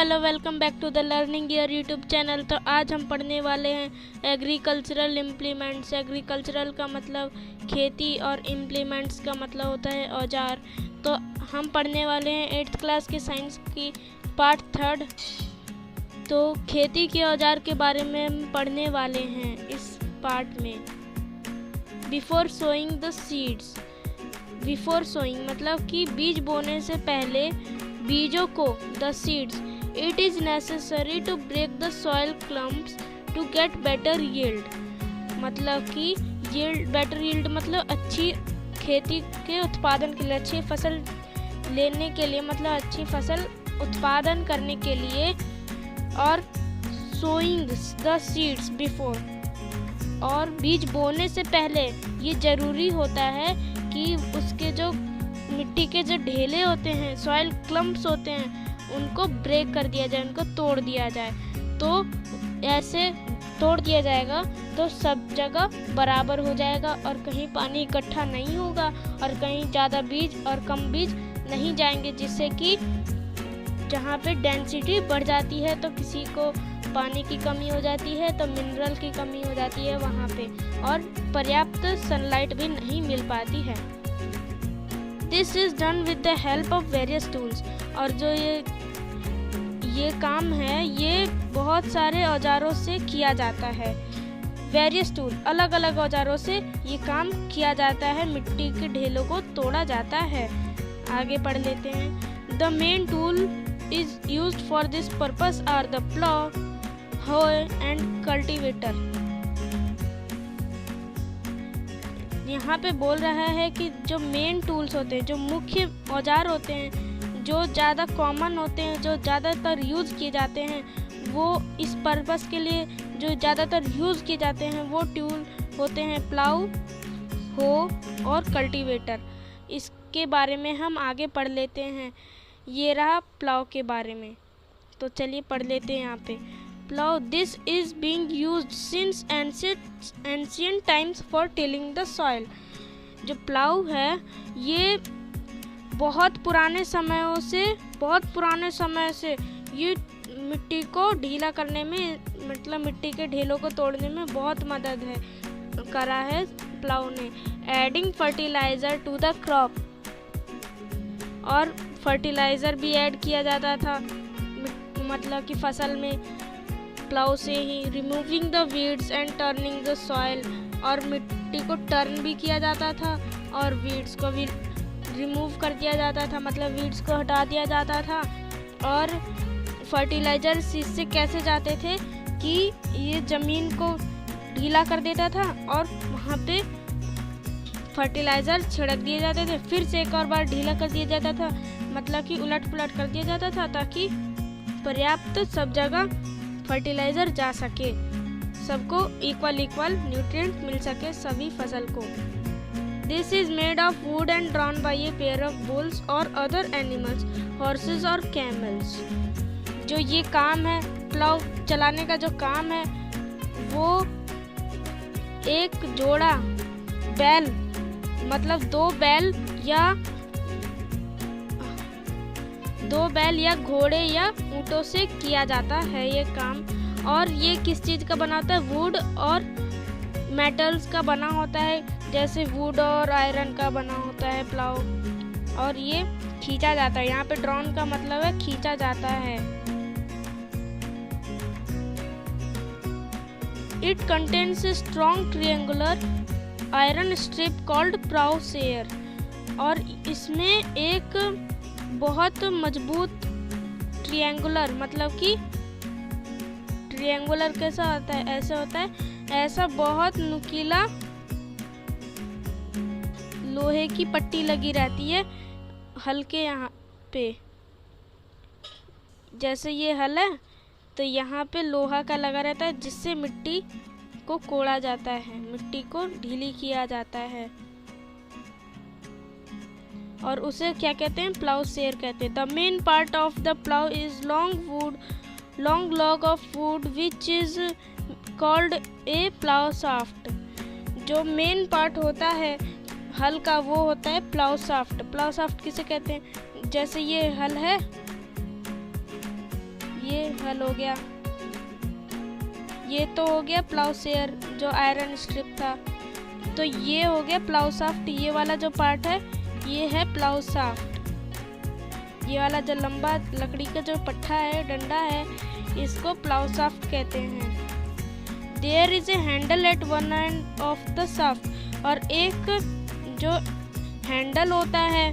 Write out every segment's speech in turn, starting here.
Hello welcome back to the learning year YouTube channel. तो आज हम पढ़ने वाले हैं एग्रीकल्चरल इम्प्लीमेंट्स। एग्रीकल्चरल का मतलब खेती और इम्प्लीमेंट्स का मतलब होता है औजार। तो हम पढ़ने वाले हैं 8th क्लास के साइंस की पार्ट 3। तो खेती के औजार के बारे में हम पढ़ने वाले हैं इस पार्ट में। Before sowing the seeds. Before sowing मतलब कि बीज बोने से पहले बीजों को the seeds it is necessary to break the soil clumps to get better yield. मतलब कि यील्ड बेटर यील्ड मतलब अच्छी खेती के उत्पादन के लिए, अच्छी फसल लेने के लिए, मतलब अच्छी फसल उत्पादन करने के लिए। और सोइंग द सीड्स बिफोर, और बीज बोने से पहले ये ज़रूरी होता है कि उसके जो मिट्टी के जो ढेले होते हैं, सॉइल क्लम्प्स होते हैं, उनको ब्रेक कर दिया जाए, उनको तोड़ दिया जाए। तो ऐसे तोड़ दिया जाएगा तो सब जगह बराबर हो जाएगा और कहीं पानी इकट्ठा नहीं होगा और कहीं ज़्यादा बीज और कम बीज नहीं जाएंगे, जिससे कि जहाँ पे डेंसिटी बढ़ जाती है तो किसी को पानी की कमी हो जाती है, तो मिनरल की कमी हो जाती है वहाँ पे, और पर्याप्त सनलाइट भी नहीं मिल पाती है। This is done with the help of various tools. और जो ये काम है ये बहुत सारे औजारों से किया जाता है। वेरियस टूल, अलग अलग औजारों से ये काम किया जाता है, मिट्टी के ढेलों को तोड़ा जाता है। आगे पढ़ लेते हैं। The main tool is used for this purpose are the plough, hoe and cultivator. यहाँ पे बोल रहा है कि जो मेन टूल्स होते हैं, जो मुख्य औजार होते हैं, जो ज़्यादा कॉमन होते हैं, जो ज़्यादातर यूज़ किए जाते हैं, वो इस पर्पस के लिए जो ज़्यादातर यूज़ किए जाते हैं वो टूल होते हैं प्लाऊ, हो और कल्टीवेटर। इसके बारे में हम आगे पढ़ लेते हैं। ये रहा प्लाऊ के बारे में, तो चलिए पढ़ लेते हैं यहाँ पे। Plow, this is being used since ancient times for tilling the soil। जो प्लाऊ है ये बहुत पुराने समय से ये मिट्टी को ढीला करने में, मतलब मिट्टी के ढेलों को तोड़ने में बहुत मदद करा है प्लाऊ ने। Adding fertiliser to the crop, और फर्टिलाइज़र भी ऐड किया जाता था मतलब कि फसल में प्लाऊ से ही। Removing the weeds and turning the soil, और मिट्टी को टर्न भी किया जाता था और वीड्स को भी रिमूव कर दिया जाता था, मतलब वीड्स को हटा दिया जाता था। और फर्टिलाइज़र इससे कैसे जाते थे कि ये ज़मीन को ढीला कर देता था और वहाँ पे फर्टिलाइज़र छिड़क दिए जाते थे, फिर से एक और बार ढीला कर दिया जाता था, मतलब कि उलट पुलट कर दिया जाता था, ताकि पर्याप्त सब जगह फर्टिलाइज़र जा सके, सबको इक्वल न्यूट्रिएंट मिल सके सभी फसल को। This is made of would and drawn by a pair of bulls और अदर एनिमल्स, हॉर्सेस और कैमल्स। जो ये काम है प्लाऊ चलाने का, जो काम है वो एक जोड़ा बैल, मतलब दो बैल या घोड़े या ऊँटों से किया जाता है ये काम। और ये किस चीज़ का बना होता है? वुड और मेटल्स का बना होता है, जैसे वुड और आयरन का बना होता है प्लाऊ। और ये खींचा जाता है, यहाँ पे ड्रॉन का मतलब है खींचा जाता है। It contains a strong triangular iron strip called plough share. और इसमें एक बहुत मजबूत ट्रायंगुलर, मतलब कि ट्रायंगुलर कैसा होता है? ऐसा होता है, ऐसा बहुत नुकीला लोहे की पट्टी लगी रहती है हल के यहाँ पे। जैसे ये हल है तो यहाँ पे लोहा का लगा रहता है, जिससे मिट्टी को कोड़ा जाता है, मिट्टी को ढीली किया जाता है, और उसे क्या कहते हैं? प्लाऊ शेयर कहते हैं। The main part of the plough is long log of would which is called a plough shaft. जो मेन पार्ट होता है हल का वो होता है प्लाऊ शाफ्ट। प्लाऊ शाफ्ट किसे कहते हैं? जैसे ये हल है, ये हल हो गया। ये तो हो गया प्लाउसेयर जो आयरन स्ट्रिप था। तो ये हो गया प्लाउ शाफ्ट। ये वाला जो पार्ट है ये है प्लाउ शाफ्ट। ये वाला जो लंबा लकड़ी का जो पट्टा है, डंडा है, इसको प्लाउ शाफ्ट कहते हैं। There is a handle at one end of the shaft. और एक जो हैंडल होता है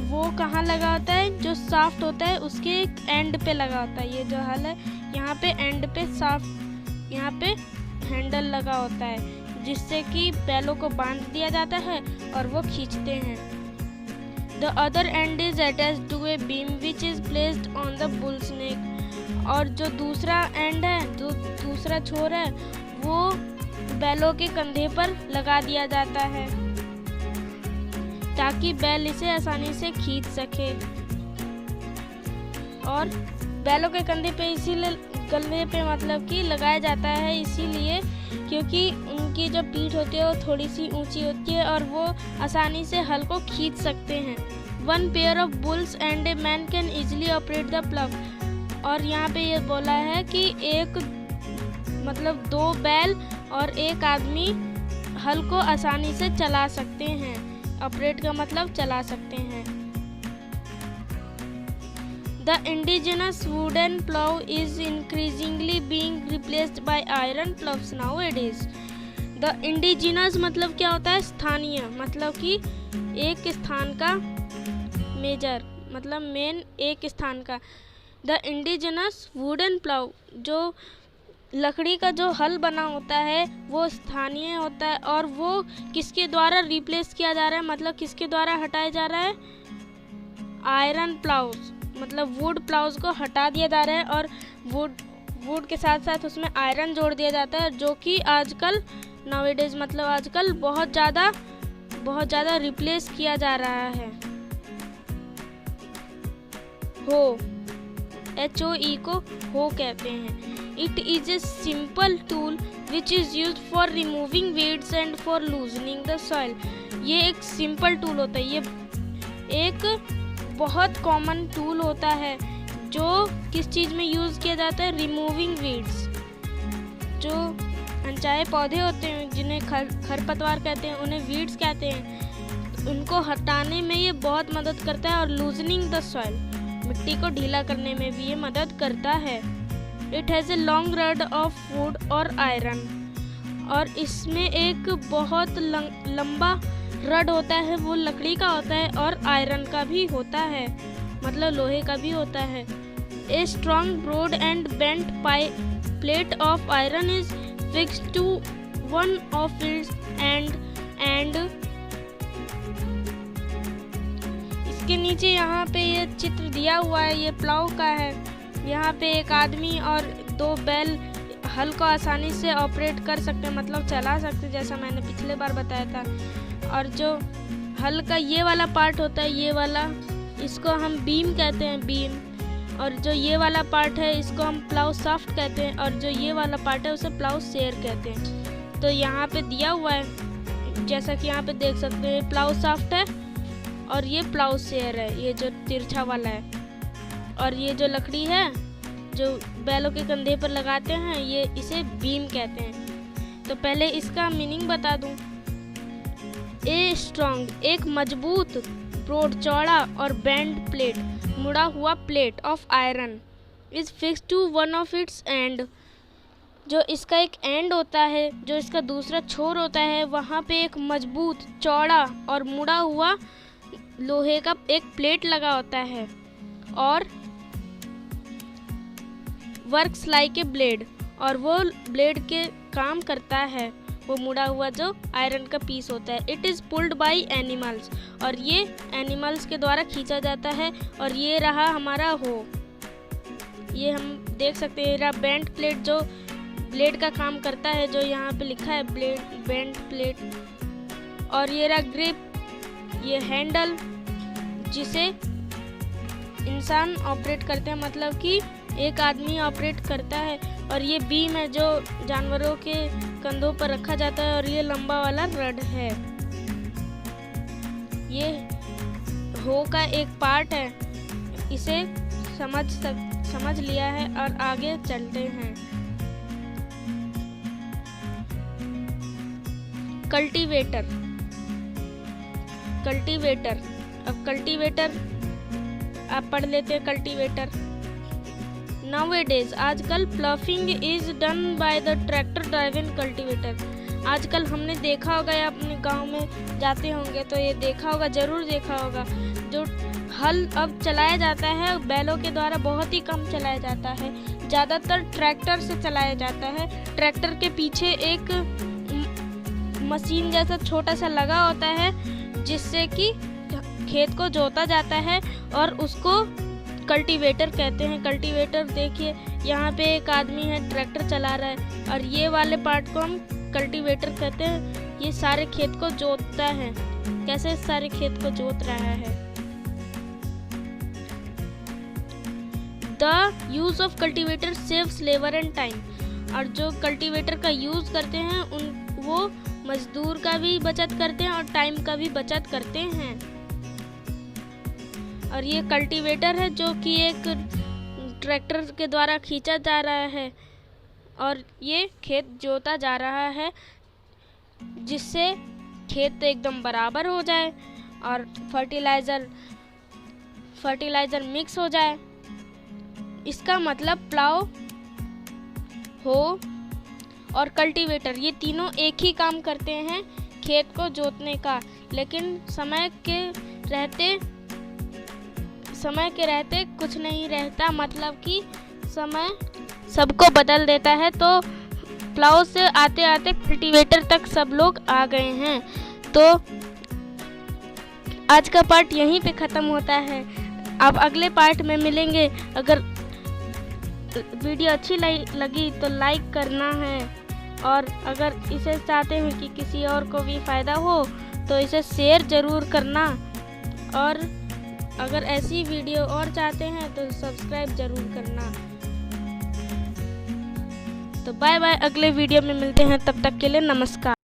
वो कहाँ लगा होता है? जो शाफ्ट होता है उसके एक एंड पे लगा होता है। ये जो हल है यहाँ पे एंड पे शाफ्ट, यहाँ पे हैंडल लगा होता है जिससे कि बैलों को बांध दिया जाता है और वो खींचते हैं। The other end is attached to a beam which is placed on the bull's neck. और जो दूसरा एंड है, जो दूसरा छोर है, वो बैलों के कंधे पर लगा दिया जाता है ताकि बैल इसे आसानी से खींच सके। और बैलों के कंधे पे इसीलिए मतलब कि लगाया जाता है इसीलिए क्योंकि उनकी जो पीठ होती है वो थोड़ी सी ऊंची होती है और वो आसानी से हल को खींच सकते हैं। One pair of bulls and a man can easily operate the plug. और यहाँ पे ये बोला है कि एक मतलब 2 बैल और एक आदमी हल को आसानी से चला सकते हैं। ऑपरेट का मतलब चला सकते हैं। The indigenous wooden plow is increasingly being replaced by iron plows nowadays. The indigenous मतलब क्या होता है? स्थानीय, मतलब कि एक स्थान का, मेजर मतलब मेन एक स्थान का। The indigenous wooden plow जो लकड़ी का जो हल बना होता है वो स्थानीय होता है और वो किसके द्वारा रिप्लेस किया जा रहा है? मतलब किसके द्वारा हटाया जा रहा है? आयरन प्लाउज, मतलब वुड प्लाउज को हटा दिया जा रहा है और वुड के साथ साथ उसमें आयरन जोड़ दिया जाता है जो कि आजकल नाउएडेज मतलब आजकल बहुत ज़्यादा रिप्लेस किया जा रहा है। हो, HOE को हो कहते हैं। It is a simple tool which is used for removing weeds and for loosening the soil. ये एक सिंपल टूल होता है, ये एक बहुत कॉमन टूल होता है जो किस चीज़ में यूज़ किया जाता है? Removing weeds. जो अनचाहे पौधे होते हैं जिन्हें खरपतवार कहते हैं, उन्हें वीड्स कहते हैं, उनको हटाने में ये बहुत मदद करता है। और लूजनिंग द सॉइल, मिट्टी को ढीला करने में भी ये मदद करता है। It has a long rod of wood और आयरन। और इसमें एक बहुत लंबा रड होता है, वो लकड़ी का होता है और आयरन का भी होता है, मतलब लोहे का भी होता है। A strong broad and bent plate of iron is fixed to one of its end इसके नीचे यहाँ पे ये चित्र दिया हुआ है, ये प्लाउ का है। यहाँ पे एक आदमी और 2 बैल हल को आसानी से ऑपरेट कर सकते हैं, मतलब चला सकते हैं, जैसा मैंने पिछले बार बताया था। और जो हल का ये वाला पार्ट होता है, ये वाला, इसको हम बीम कहते हैं, बीम। और जो ये वाला पार्ट है इसको हम प्लाउ शाफ्ट कहते हैं और जो ये वाला पार्ट है उसे प्लाउ शेयर कहते हैं। तो यहाँ पे दिया हुआ है, जैसा कि यहाँ पे देख सकते हैं, प्लाउ शाफ्ट है और ये प्लाउ शेयर है, ये जो तिरछा वाला है। और ये जो लकड़ी है जो बैलों के कंधे पर लगाते हैं, ये इसे बीम कहते हैं। तो पहले इसका मीनिंग बता दूं। ए स्ट्रॉन्ग, एक मजबूत, ब्रॉड चौड़ा और बेंड प्लेट, मुड़ा हुआ plate of iron is fixed to one of its end. जो इसका एक एंड होता है, जो इसका दूसरा छोर होता है, वहाँ पे एक मजबूत, चौड़ा और मुड़ा हुआ लोहे का एक प्लेट लगा होता है। और वर्क्स लाइक ए ब्लेड, और वो ब्लेड के काम करता है, वो मुड़ा हुआ जो आयरन का पीस होता है। It is pulled by animals, और ये एनिमल्स के द्वारा खींचा जाता है। और ये रहा हमारा हो, ये हम देख सकते हैं बेंट प्लेट जो ब्लेड का काम करता है, जो यहाँ पे लिखा है बेंट प्लेट। और ये रहा ग्रिप, ये हैंडल जिसे इंसान ऑपरेट करते हैं, मतलब कि एक आदमी ऑपरेट करता है। और ये बीम है जो जानवरों के कंधों पर रखा जाता है। और ये लंबा वाला रड है, ये हो का एक पार्ट है, इसे समझ लिया है और आगे चलते हैं। कल्टीवेटर। अब कल्टीवेटर आप पढ़ लेते हैं। कल्टीवेटर नाउअडेज, आजकल ploughing is done by the tractor driven cultivator. आजकल हमने देखा होगा या अपने गांव में जाते होंगे तो ये देखा होगा, जरूर देखा होगा, जो हल अब चलाया जाता है बैलों के द्वारा बहुत ही कम चलाया जाता है, ज़्यादातर ट्रैक्टर से चलाया जाता है। ट्रैक्टर के पीछे एक मशीन जैसा छोटा सा लगा होता है जिससे कि खेत को जोता जाता है और उसको कल्टीवेटर कहते हैं। कल्टीवेटर देखिए, यहाँ पे एक आदमी है ट्रैक्टर चला रहा है और ये वाले पार्ट को हम कल्टीवेटर कहते हैं। ये सारे खेत को जोतता है। कैसे सारे खेत को जोत रहा है। The use of cultivator saves labour and time. और जो कल्टीवेटर का यूज करते हैं वो मजदूर का भी बचत करते हैं और टाइम का भी बचत करते हैं। और ये कल्टीवेटर है जो कि एक ट्रैक्टर के द्वारा खींचा जा रहा है और ये खेत जोता जा रहा है जिससे खेत एकदम बराबर हो जाए और फर्टिलाइज़र मिक्स हो जाए। इसका मतलब प्लाव, हो और कल्टीवेटर ये तीनों एक ही काम करते हैं खेत को जोतने का, लेकिन समय के रहते कुछ नहीं रहता। मतलब कि समय सबको बदल देता है। तो प्लाव से आते आते कल्टीवेटर तक सब लोग आ गए हैं। तो आज का पार्ट यहीं पे ख़त्म होता है। अब अगले पार्ट में मिलेंगे। अगर वीडियो अच्छी लगी तो लाइक करना है और अगर इसे चाहते हैं कि किसी और को भी फ़ायदा हो तो इसे शेयर ज़रूर करना और अगर ऐसी वीडियो और चाहते हैं तो सब्सक्राइब ज़रूर करना। तो बाय बाय, अगले वीडियो में मिलते हैं, तब तक के लिए नमस्कार।